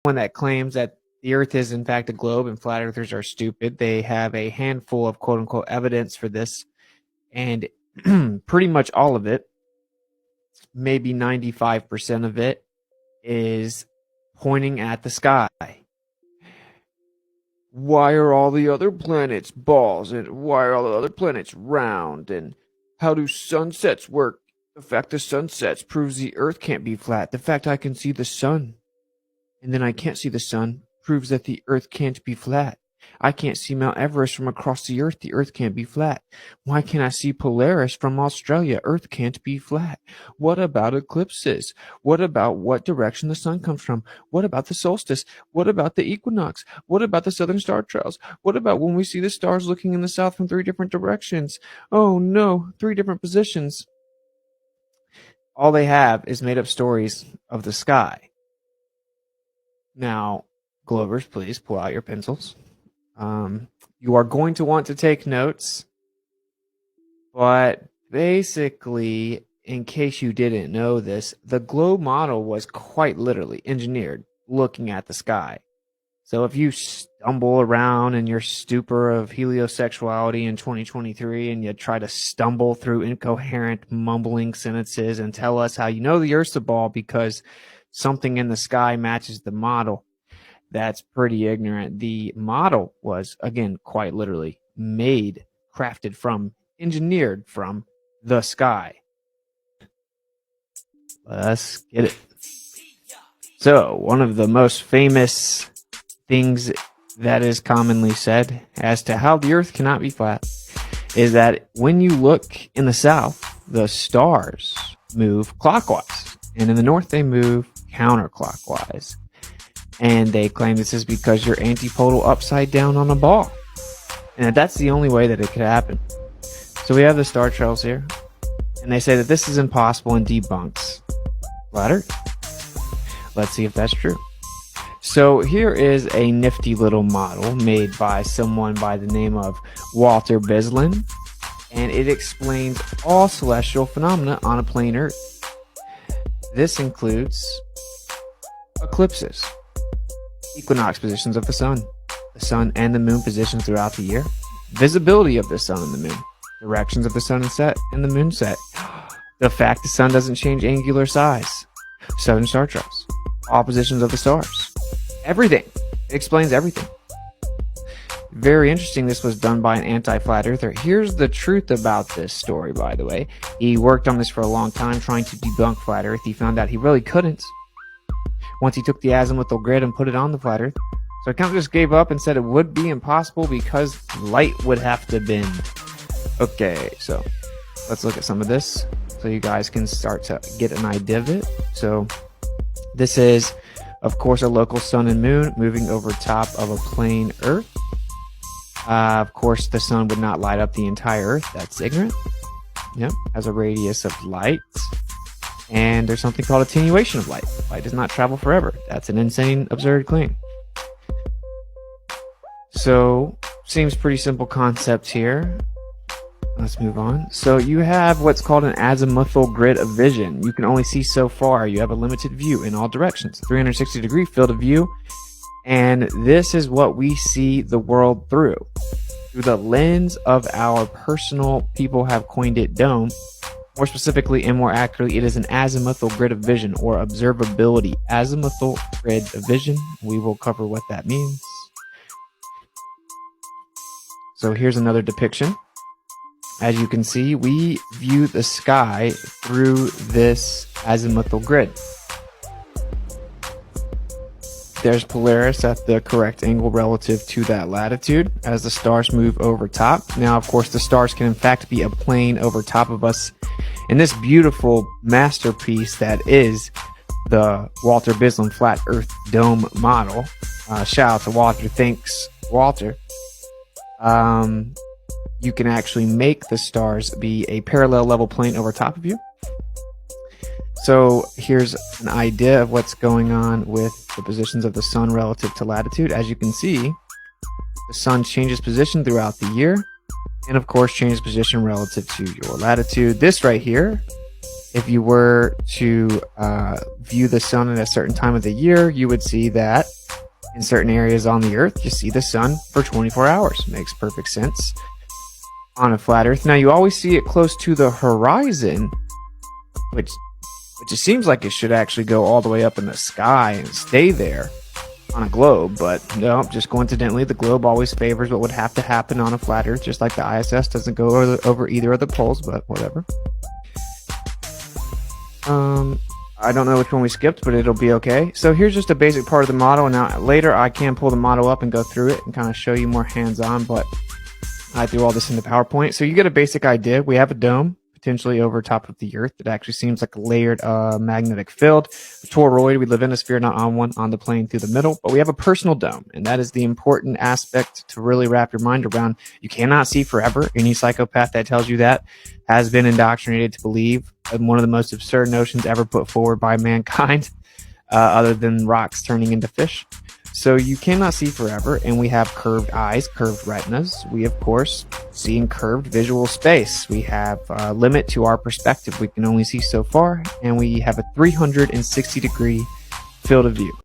that claims that the Earth is in fact a globe and flat earthers are stupid. They have a handful of quote unquote evidence for this, and pretty much all of it, maybe 95% of it, is pointing at the sky. Why are all the other planets balls, and why are all the other planets round, and how do sunsets work? The fact the sun sets proves the Earth can't be flat. The fact I can see the sun and then I can't see the sun proves that the Earth can't be flat. I can't see Mount Everest from across the Earth. The Earth can't be flat. Why can't I see Polaris from Australia? Earth can't be flat. What about eclipses? What about what direction the sun comes from? What about the solstice? What about the equinox? What about the southern star trails? What about when we see the stars looking in the south from 3 different directions? Oh no, 3 different positions. All they have is made up stories of the sky. Now, Globers, please pull out your pencils. You are going to want to take notes, but basically, in case you didn't know this, the globe model was quite literally engineered looking at the sky. So if you stumble around in your stupor of heliosexuality in 2023 and you try to stumble through incoherent mumbling sentences and tell us how you know the Earth's a ball because something in the sky matches the model, that's pretty ignorant. The model was, again, quite literally made, crafted from, engineered from the sky. Let's get it. So, one of the most famous things that is commonly said as to how the Earth cannot be flat is that when you look in the south, the stars move clockwise, and in the north they move counterclockwise. And they claim this is because you're antipodal upside down on a ball. And that's the only way that it could happen. So we have the star trails here. And they say that this is impossible and debunks flat Earth. Let's see if that's true. So here is a nifty little model made by someone by the name of Walter Bislin. And it explains all celestial phenomena on a plane Earth. This includes eclipses, equinox positions of the sun and the moon positions throughout the year, visibility of the sun and the moon, directions of the sun and the moon set, the fact the sun doesn't change angular size, southern star trails, all positions of the stars, everything. It explains everything. Very interesting. This was done by an anti-flat earther. Here's the truth about this story, by the way. He worked on this for a long time trying to debunk flat earth. He found out he really couldn't once he took the azimuthal grid and put it on the flat earth. So he kind of just gave up and said it would be impossible because light would have to bend. Okay, so let's look at some of this so you guys can start to get an idea of it. So this is, of course, a local sun and moon moving over top of a plane Earth. Of course, the sun would not light up the entire Earth. That's ignorant. Yep, has a radius of light. And there's something called attenuation of light. Light does not travel forever. That's an insane, absurd claim. So, seems pretty simple concept here. Let's move on. So you have what's called an azimuthal grid of vision. You can only see so far. You have a limited view in all directions. 360-degree field of view. And this is what we see the world through the lens of our personal, people have coined it, dome. More specifically and more accurately, it is an azimuthal grid of vision or observability. Azimuthal grid of vision. We will cover what that means. So here's another depiction. As you can see, we view the sky through this azimuthal grid. There's Polaris at the correct angle relative to that latitude as the stars move over top. Now, of course, the stars can in fact be a plane over top of us. In this beautiful masterpiece that is the Walter Bislin Flat Earth Dome model. Shout out to Walter. Thanks, Walter. You can actually make the stars be a parallel level plane over top of you. So here's an idea of what's going on with the positions of the sun relative to latitude. As you can see, the sun changes position throughout the year, and of course changes position relative to your latitude. This right here if you were to view the sun at a certain time of the year, you would see that in certain areas on the earth, you see the sun for 24 hours. Makes perfect sense on a flat earth. Now, you always see it close to the horizon, which it seems like it should actually go all the way up in the sky and stay there on a globe, but no, just coincidentally, the globe always favors what would have to happen on a flat earth, just like the ISS doesn't go over either of the poles, but whatever. I don't know which one we skipped, but it'll be okay. So here's just a basic part of the model. Now later I can pull the model up and go through it and kind of show you more hands-on, but I threw all this into PowerPoint. So you get a basic idea. We have a dome potentially over top of the earth. It actually seems like a layered magnetic field. A toroid, we live in a sphere, not on one, on the plane through the middle. But we have a personal dome, and that is the important aspect to really wrap your mind around. You cannot see forever. Any psychopath that tells you that has been indoctrinated to believe one of the most absurd notions ever put forward by mankind, other than rocks turning into fish. So you cannot see forever, and we have curved eyes, curved retinas. We, of course, see in curved visual space. We have a limit to our perspective. We can only see so far, and we have a 360-degree field of view.